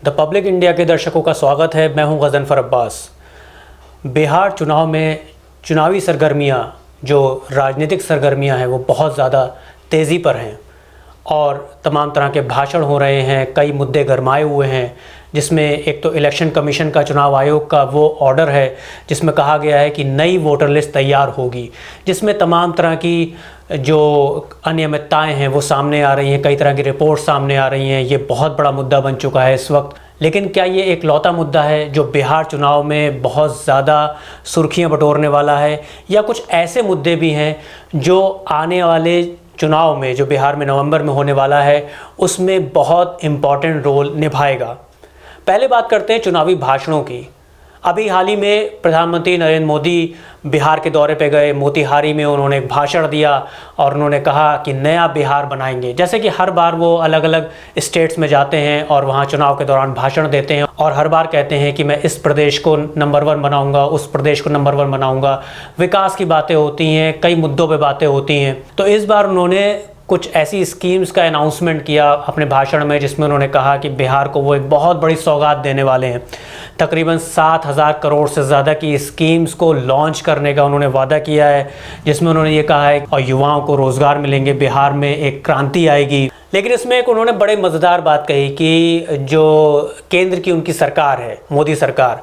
The public India के दर्शकों का स्वागत है। मैं हूं गज़नफ़र अब्बास। बिहार चुनाव में चुनावी सरगर्मियां, जो राजनीतिक सरगर्मियां हैं, वो बहुत ज़्यादा तेज़ी पर हैं और तमाम तरह के भाषण हो रहे हैं। कई मुद्दे गरमाए हुए हैं, जिसमें एक तो इलेक्शन कमीशन का, चुनाव आयोग का वो ऑर्डर है जिसमें कहा गया है कि नई वोटर लिस्ट तैयार होगी, जिसमें तमाम तरह की जो अनियमितताएं हैं वो सामने आ रही हैं। कई तरह की रिपोर्ट सामने आ रही हैं। ये बहुत बड़ा मुद्दा बन चुका है इस वक्त। लेकिन क्या ये एक लौता मुद्दा है जो बिहार चुनाव में बहुत ज़्यादा सुर्खियां बटोरने वाला है, या कुछ ऐसे मुद्दे भी हैं जो आने वाले चुनाव में, जो बिहार में नवंबर में होने वाला है, उसमें बहुत इम्पॉर्टेंट रोल निभाएगा? पहले बात करते हैं चुनावी भाषणों की। अभी हाल ही में प्रधानमंत्री नरेंद्र मोदी बिहार के दौरे पे गए। मोतिहारी में उन्होंने एक भाषण दिया और उन्होंने कहा कि नया बिहार बनाएंगे। जैसे कि हर बार वो अलग अलग स्टेट्स में जाते हैं और वहाँ चुनाव के दौरान भाषण देते हैं और हर बार कहते हैं कि मैं इस प्रदेश को नंबर 1 बनाऊंगा, उस प्रदेश को नंबर 1 बनाऊंगा। विकास की बातें होती हैं, कई मुद्दों पर बातें होती हैं। तो इस बार उन्होंने कुछ ऐसी स्कीम्स का अनाउंसमेंट किया अपने भाषण में, जिसमें उन्होंने कहा कि बिहार को वो एक बहुत बड़ी सौगात देने वाले हैं। तकरीबन 7,000 करोड़ से ज़्यादा की स्कीम्स को लॉन्च करने का उन्होंने वादा किया है, जिसमें उन्होंने ये कहा है और युवाओं को रोज़गार मिलेंगे, बिहार में एक क्रांति आएगी। लेकिन इसमें एक उन्होंने बड़े मज़ेदार बात कही कि जो केंद्र की उनकी सरकार है, मोदी सरकार,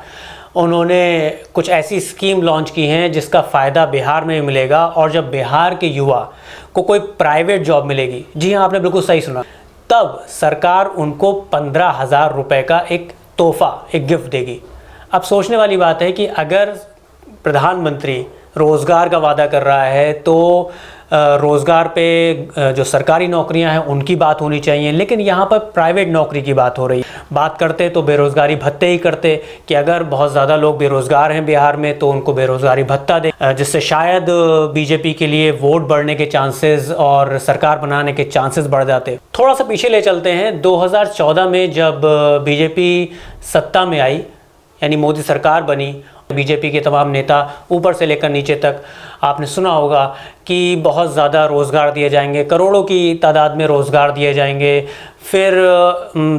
उन्होंने कुछ ऐसी स्कीम लॉन्च की हैं जिसका फ़ायदा बिहार में मिलेगा। और जब बिहार के युवा को कोई प्राइवेट जॉब मिलेगी, जी हाँ, आपने बिल्कुल सही सुना, तब सरकार उनको 15,000 रुपये का एक तोहफ़ा, एक गिफ्ट देगी। अब सोचने वाली बात है कि अगर प्रधानमंत्री रोज़गार का वादा कर रहा है तो रोज़गार पे जो सरकारी नौकरियां हैं उनकी बात होनी चाहिए, लेकिन यहाँ पर प्राइवेट नौकरी की बात हो रही है। बात करते तो बेरोज़गारी भत्ते ही करते कि अगर बहुत ज़्यादा लोग बेरोज़गार हैं बिहार में तो उनको बेरोज़गारी भत्ता दे, जिससे शायद बीजेपी के लिए वोट बढ़ने के चांसेस और सरकार बनाने के चांसेस बढ़ जाते। थोड़ा सा पीछे ले चलते हैं। 2014 में जब बीजेपी सत्ता में आई, यानी मोदी सरकार बनी, बीजेपी के तमाम नेता ऊपर से लेकर नीचे तक, आपने सुना होगा कि बहुत ज़्यादा रोज़गार दिए जाएंगे, करोड़ों की तादाद में रोज़गार दिए जाएंगे। फिर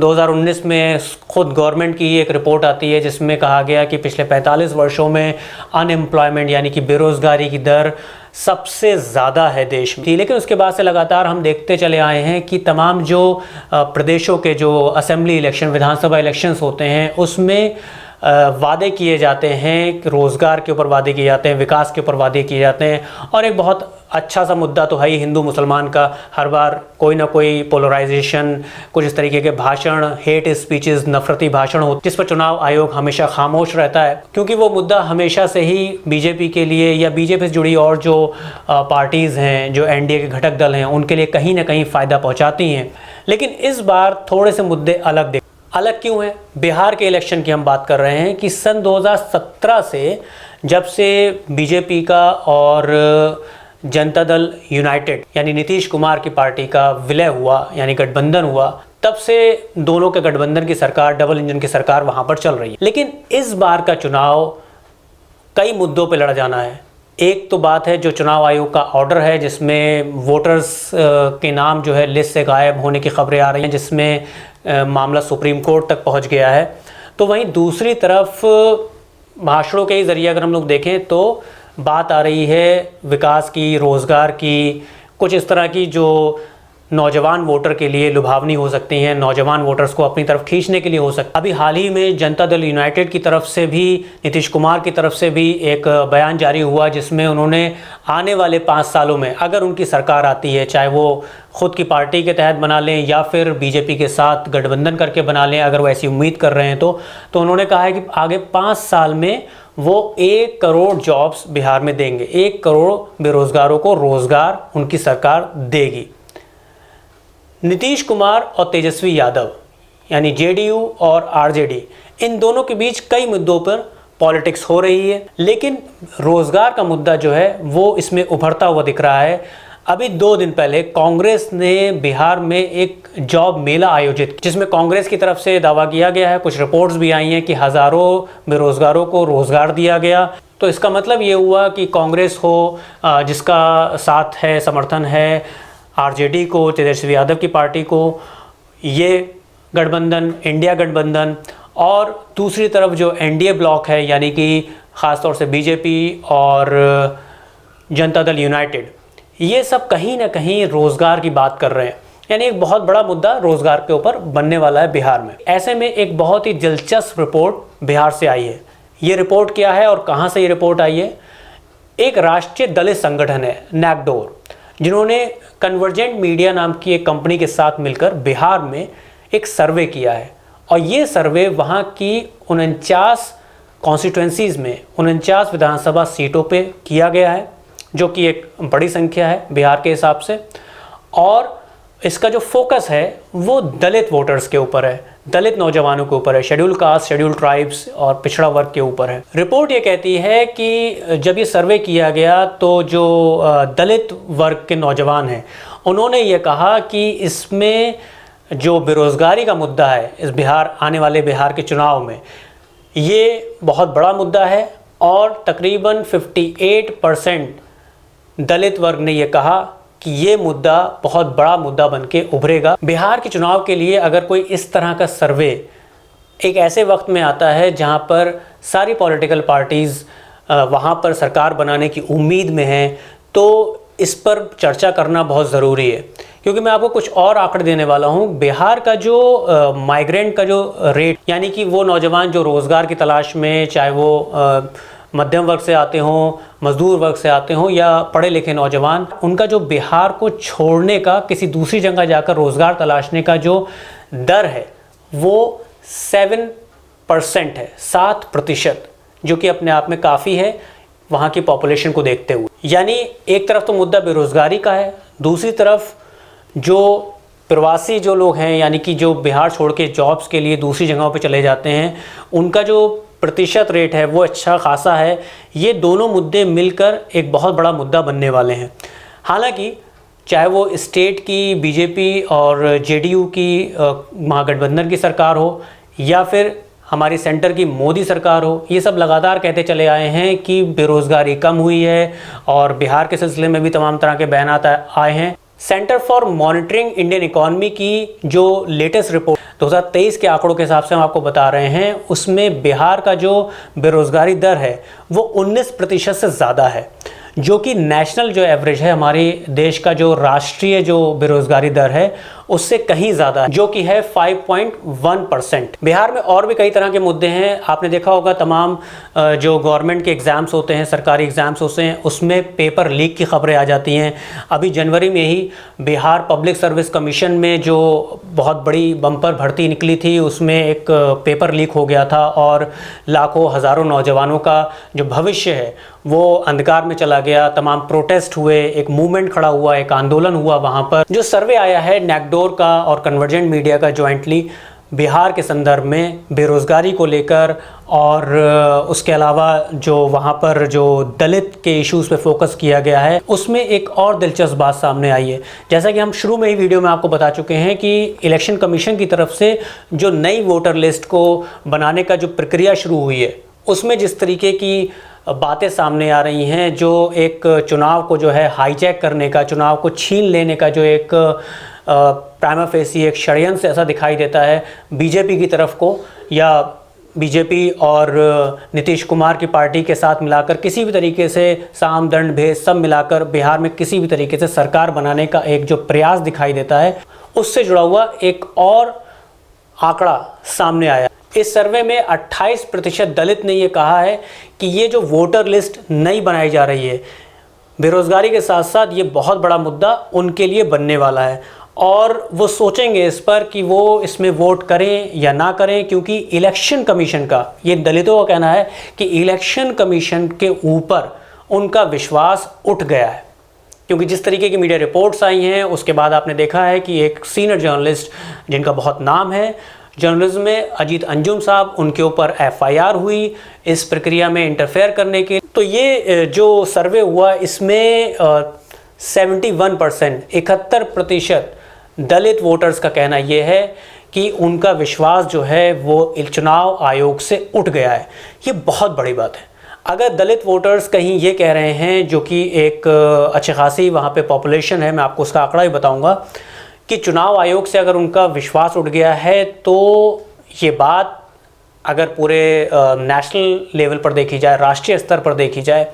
2019 में खुद गवर्नमेंट की एक रिपोर्ट आती है जिसमें कहा गया कि पिछले 45 वर्षों में अनएम्प्लॉयमेंट, यानी कि बेरोज़गारी की दर सबसे ज़्यादा है देश में। लेकिन उसके बाद से लगातार हम देखते चले आए हैं कि तमाम जो प्रदेशों के जो असेंबली इलेक्शन, विधानसभा इलेक्शंस होते हैं, उसमें वादे किए जाते हैं, रोज़गार के ऊपर वादे किए जाते हैं, विकास के ऊपर वादे किए जाते हैं। और एक बहुत अच्छा सा मुद्दा तो है ही हिंदू मुसलमान का। हर बार कोई ना कोई पोलराइजेशन, कुछ इस तरीके के भाषण, हेट स्पीचेस, नफरती भाषण होते, जिस पर चुनाव आयोग हमेशा खामोश रहता है, क्योंकि वो मुद्दा हमेशा से ही बीजेपी के लिए या बीजेपी से जुड़ी और जो पार्टीज़ हैं, जो एनडीए के घटक दल हैं, उनके लिए कहीं ना कहीं फ़ायदा पहुँचाती हैं। लेकिन इस बार थोड़े से मुद्दे अलग क्यों है? बिहार के इलेक्शन की हम बात कर रहे हैं कि सन 2017 से, जब से बीजेपी का और जनता दल यूनाइटेड यानी नीतीश कुमार की पार्टी का विलय हुआ, यानी गठबंधन हुआ, तब से दोनों के गठबंधन की सरकार, डबल इंजन की सरकार वहां पर चल रही है। लेकिन इस बार का चुनाव कई मुद्दों पर लड़ा जाना है। एक तो बात है जो चुनाव आयोग का ऑर्डर है, जिसमें वोटर्स के नाम जो है लिस्ट से गायब होने की खबरें आ रही हैं, जिसमें मामला सुप्रीम कोर्ट तक पहुंच गया है। तो वहीं दूसरी तरफ भाषणों के ज़रिए अगर हम लोग देखें तो बात आ रही है विकास की, रोज़गार की, कुछ इस तरह की जो नौजवान वोटर के लिए लुभावनी हो सकती हैं, नौजवान वोटर्स को अपनी तरफ खींचने के लिए हो सकती है। अभी हाल ही में जनता दल यूनाइटेड की तरफ से भी, नीतीश कुमार की तरफ से भी एक बयान जारी हुआ, जिसमें उन्होंने आने वाले 5 सालों में अगर उनकी सरकार आती है, चाहे वो खुद की पार्टी के तहत बना लें या फिर बीजेपी के साथ गठबंधन करके बना लें, अगर वो ऐसी उम्मीद कर रहे हैं तो उन्होंने कहा है कि आगे 5 साल में वो 1 करोड़ जॉब्स बिहार में देंगे। 1 करोड़ बेरोज़गारों को रोज़गार उनकी सरकार देगी। नीतीश कुमार और तेजस्वी यादव, यानी जेडीयू और आरजेडी, इन दोनों के बीच कई मुद्दों पर पॉलिटिक्स हो रही है, लेकिन रोज़गार का मुद्दा जो है वो इसमें उभरता हुआ दिख रहा है। अभी 2 दिन पहले कांग्रेस ने बिहार में एक जॉब मेला आयोजित, जिसमें कांग्रेस की तरफ से दावा किया गया है, कुछ रिपोर्ट्स भी आई हैं कि हज़ारों बेरोज़गारों को रोज़गार दिया गया। तो इसका मतलब ये हुआ कि कांग्रेस हो, जिसका साथ है, समर्थन है आरजेडी को, तेजस्वी यादव की पार्टी को, ये गठबंधन, इंडिया गठबंधन, और दूसरी तरफ जो एनडीए ब्लॉक है, यानी कि ख़ासतौर से बीजेपी और जनता दल यूनाइटेड, ये सब कहीं ना कहीं रोज़गार की बात कर रहे हैं। यानी एक बहुत बड़ा मुद्दा रोज़गार के ऊपर बनने वाला है बिहार में। ऐसे में एक बहुत ही दिलचस्प रिपोर्ट बिहार से आई है। ये रिपोर्ट क्या है और कहाँ से ये रिपोर्ट आई है? एक राष्ट्रीय दलित संगठन है नैकडोर, जिन्होंने कन्वर्जेंट मीडिया नाम की एक कंपनी के साथ मिलकर बिहार में एक सर्वे किया है। और ये सर्वे वहाँ की 49 कॉन्स्टिट्यूंसीज़ में 49 विधानसभा सीटों पे किया गया है, जो कि एक बड़ी संख्या है बिहार के हिसाब से। और इसका जो फोकस है वो दलित वोटर्स के ऊपर है, दलित नौजवानों के ऊपर है, शेड्यूल कास्ट, शेड्यूल ट्राइब्स और पिछड़ा वर्ग के ऊपर है। रिपोर्ट ये कहती है कि जब ये सर्वे किया गया तो जो दलित वर्ग के नौजवान हैं, उन्होंने ये कहा कि इसमें जो बेरोज़गारी का मुद्दा है इस आने वाले बिहार के चुनाव में, ये बहुत बड़ा मुद्दा है। और तकरीबन 58% दलित वर्ग ने ये कहा कि ये मुद्दा बहुत बड़ा मुद्दा बन के उभरेगा बिहार के चुनाव के लिए। अगर कोई इस तरह का सर्वे एक ऐसे वक्त में आता है जहां पर सारी पॉलिटिकल पार्टीज़ वहां पर सरकार बनाने की उम्मीद में हैं, तो इस पर चर्चा करना बहुत ज़रूरी है। क्योंकि मैं आपको कुछ और आंकड़े देने वाला हूं। बिहार का जो माइग्रेंट का जो रेट, यानी कि वो नौजवान जो रोज़गार की तलाश में, चाहे वो मध्यम वर्ग से आते हों, मजदूर वर्ग से आते हों या पढ़े लिखे नौजवान, उनका जो बिहार को छोड़ने का, किसी दूसरी जगह जाकर रोज़गार तलाशने का जो दर है वो 7% है, 7%, जो कि अपने आप में काफ़ी है वहाँ की पॉपुलेशन को देखते हुए। यानी एक तरफ तो मुद्दा बेरोज़गारी का है, दूसरी तरफ जो प्रवासी जो लोग हैं, यानी कि जो बिहार छोड़ के जॉब्स के लिए दूसरी जगहों पे चले जाते हैं, उनका जो प्रतिशत रेट है वो अच्छा खासा है। ये दोनों मुद्दे मिलकर एक बहुत बड़ा मुद्दा बनने वाले हैं। हालांकि चाहे वो स्टेट की बीजेपी और जेडीयू की महागठबंधन की सरकार हो या फिर हमारी सेंटर की मोदी सरकार हो, ये सब लगातार कहते चले आए हैं कि बेरोज़गारी कम हुई है और बिहार के सिलसिले में भी तमाम तरह के बयानात आए हैं। Centre for monitoring Indian economy की जो लेटेस्ट रिपोर्ट 2023 के आंकड़ों के हिसाब से हम आपको बता रहे हैं, उसमें बिहार का जो बेरोज़गारी दर है वो 19% से ज़्यादा है, जो कि नेशनल जो एवरेज है, हमारे देश का जो राष्ट्रीय जो बेरोज़गारी दर है उससे कहीं ज़्यादा है, जो कि है 5.1%। बिहार में और भी कई तरह के मुद्दे हैं। आपने देखा होगा तमाम जो गवर्नमेंट के एग्ज़ाम्स होते हैं, सरकारी एग्ज़ाम्स होते हैं, उसमें पेपर लीक की खबरें आ जाती हैं। अभी जनवरी में ही बिहार पब्लिक सर्विस कमीशन में जो बहुत बड़ी बम्पर भर्ती निकली थी, उसमें एक पेपर लीक हो गया था और लाखों हज़ारों नौजवानों का जो भविष्य है वो अंधकार में चला गया। तमाम प्रोटेस्ट हुए, एक मूवमेंट खड़ा हुआ, एक आंदोलन हुआ वहाँ पर। जो सर्वे आया है नैकडोर का और कन्वर्जेंट मीडिया का जॉइंटली बिहार के संदर्भ में बेरोज़गारी को लेकर, और उसके अलावा जो वहाँ पर जो दलित के इश्यूज़ पे फोकस किया गया है, उसमें एक और दिलचस्प बात सामने आई है। जैसा कि हम शुरू में ही वीडियो में आपको बता चुके हैं कि इलेक्शन कमीशन की तरफ से जो नई वोटर लिस्ट को बनाने का जो प्रक्रिया शुरू हुई है, उसमें जिस तरीके की बातें सामने आ रही हैं, जो एक चुनाव को जो है हाईजैक करने का, चुनाव को छीन लेने का जो एक प्राइमा फेसी एक षड्यंत्र ऐसा दिखाई देता है बीजेपी की तरफ को, या बीजेपी और नीतीश कुमार की पार्टी के साथ मिलाकर किसी भी तरीके से साम दंड भेद सब मिलाकर बिहार में किसी भी तरीके से सरकार बनाने का एक जो प्रयास दिखाई देता है, उससे जुड़ा हुआ एक और आंकड़ा सामने आया। इस सर्वे में 28% दलित ने ये कहा है कि ये जो वोटर लिस्ट नई बनाई जा रही है, बेरोज़गारी के साथ साथ ये बहुत बड़ा मुद्दा उनके लिए बनने वाला है, और वो सोचेंगे इस पर कि वो इसमें वोट करें या ना करें, क्योंकि इलेक्शन कमीशन का, ये दलितों का कहना है कि इलेक्शन कमीशन के ऊपर उनका विश्वास उठ गया है। क्योंकि जिस तरीके की मीडिया रिपोर्ट्स आई हैं, उसके बाद आपने देखा है कि एक सीनियर जर्नलिस्ट जिनका बहुत नाम है जर्नलिज्म में, अजीत अंजुम साहब, उनके ऊपर एफआईआर हुई इस प्रक्रिया में इंटरफेयर करने के। तो ये जो सर्वे हुआ इसमें 71%, 71% दलित वोटर्स का कहना यह है कि उनका विश्वास जो है वो चुनाव आयोग से उठ गया है। ये बहुत बड़ी बात है। अगर दलित वोटर्स कहीं ये कह रहे हैं, जो कि एक अच्छी खासी वहाँ पे पॉपुलेशन है, मैं आपको उसका आंकड़ा भी बताऊंगा, कि चुनाव आयोग से अगर उनका विश्वास उठ गया है तो ये बात अगर पूरे नेशनल लेवल पर देखी जाए, राष्ट्रीय स्तर पर देखी जाए,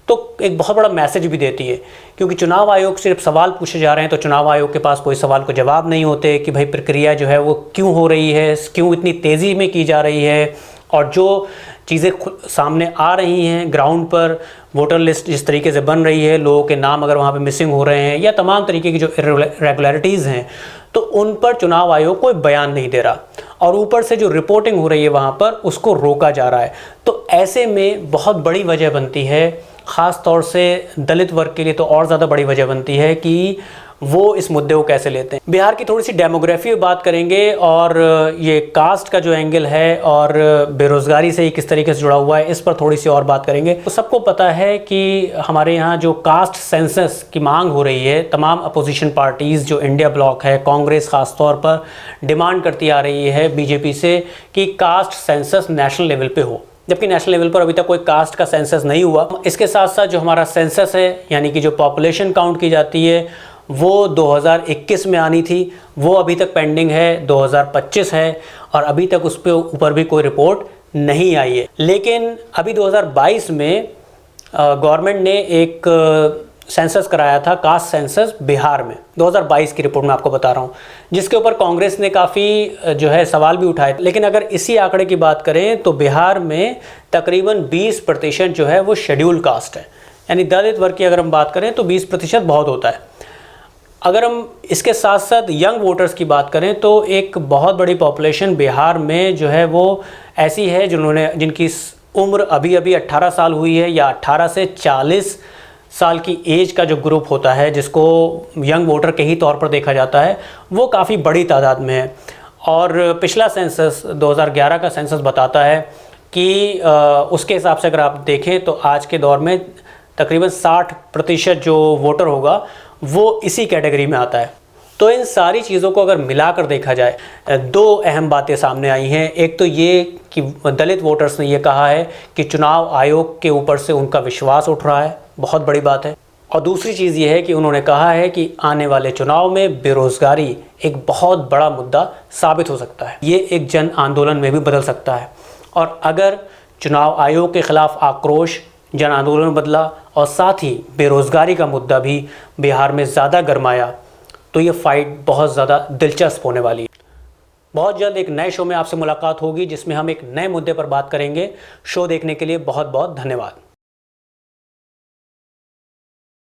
तो एक बहुत बड़ा मैसेज भी देती है। क्योंकि चुनाव आयोग से जब सवाल पूछे जा रहे हैं तो चुनाव आयोग के पास कोई सवाल को जवाब नहीं होते कि भाई प्रक्रिया जो है वो क्यों हो रही है, क्यों इतनी तेज़ी में की जा रही है, और जो चीज़ें सामने आ रही हैं ग्राउंड पर, वोटर लिस्ट जिस तरीके से बन रही है, लोगों के नाम अगर वहाँ पे मिसिंग हो रहे हैं या तमाम तरीके की जो इरेगुलरिटीज़ हैं, तो उन पर चुनाव आयोग कोई बयान नहीं दे रहा, और ऊपर से जो रिपोर्टिंग हो रही है वहाँ पर उसको रोका जा रहा है। तो ऐसे में बहुत बड़ी वजह बनती है, ख़ास तौर से दलित वर्ग के लिए तो और ज़्यादा बड़ी वजह बनती है कि वो इस मुद्दे को कैसे लेते हैं। बिहार की थोड़ी सी डेमोग्राफी में बात करेंगे, और ये कास्ट का जो एंगल है और बेरोज़गारी से ही किस तरीके से जुड़ा हुआ है, इस पर थोड़ी सी और बात करेंगे। तो सबको पता है कि हमारे यहाँ जो कास्ट सेंसस की मांग हो रही है, तमाम अपोजिशन पार्टीज़ जो इंडिया ब्लॉक है, कांग्रेस ख़ास तौर पर डिमांड करती आ रही है बीजेपी से कि कास्ट सेंसस नेशनल लेवल पे हो, जबकि नेशनल लेवल पर अभी तक कोई कास्ट का सेंसस नहीं हुआ। इसके साथ साथ जो हमारा सेंसस है, यानी कि जो पॉपुलेशन काउंट की जाती है, वो 2021 में आनी थी, वो अभी तक पेंडिंग है, 2025 है, और अभी तक उस पर ऊपर भी कोई रिपोर्ट नहीं आई है। लेकिन अभी 2022 में गवर्नमेंट ने एक सेंसस कराया था, कास्ट सेंसस बिहार में, 2022 की रिपोर्ट मैं आपको बता रहा हूँ, जिसके ऊपर कांग्रेस ने काफ़ी जो है सवाल भी उठाए। लेकिन अगर इसी आंकड़े की बात करें तो बिहार में तकरीबन 20% जो है वो शेड्यूल कास्ट है, यानी दलित वर्ग की अगर हम बात करें तो 20% बहुत होता है। अगर हम इसके साथ साथ यंग वोटर्स की बात करें तो एक बहुत बड़ी पॉपुलेशन बिहार में जो है वो ऐसी है जिनकी उम्र अभी अभी 18 साल हुई है, या 18 से 40 साल की एज का जो ग्रुप होता है, जिसको यंग वोटर के ही तौर पर देखा जाता है, वो काफ़ी बड़ी तादाद में है। और पिछला सेंसस 2011 का सेंसस बताता है कि उसके हिसाब से अगर आप देखें तो आज के दौर में तकरीबन 60% जो वोटर होगा वो इसी कैटेगरी में आता है। तो इन सारी चीज़ों को अगर मिलाकर देखा जाए, दो अहम बातें सामने आई हैं। एक तो ये कि दलित वोटर्स ने ये कहा है कि चुनाव आयोग के ऊपर से उनका विश्वास उठ रहा है, बहुत बड़ी बात है। और दूसरी चीज़ ये है कि उन्होंने कहा है कि आने वाले चुनाव में बेरोज़गारी एक बहुत बड़ा मुद्दा साबित हो सकता है, ये एक जन आंदोलन में भी बदल सकता है। और अगर चुनाव आयोग के ख़िलाफ़ आक्रोश जन आंदोलन में बदला और साथ ही बेरोज़गारी का मुद्दा भी बिहार में ज़्यादा गरमाया, तो ये फ़ाइट बहुत ज़्यादा दिलचस्प होने वाली है। बहुत जल्द एक नए शो में आपसे मुलाकात होगी, जिसमें हम एक नए मुद्दे पर बात करेंगे। शो देखने के लिए बहुत बहुत धन्यवाद।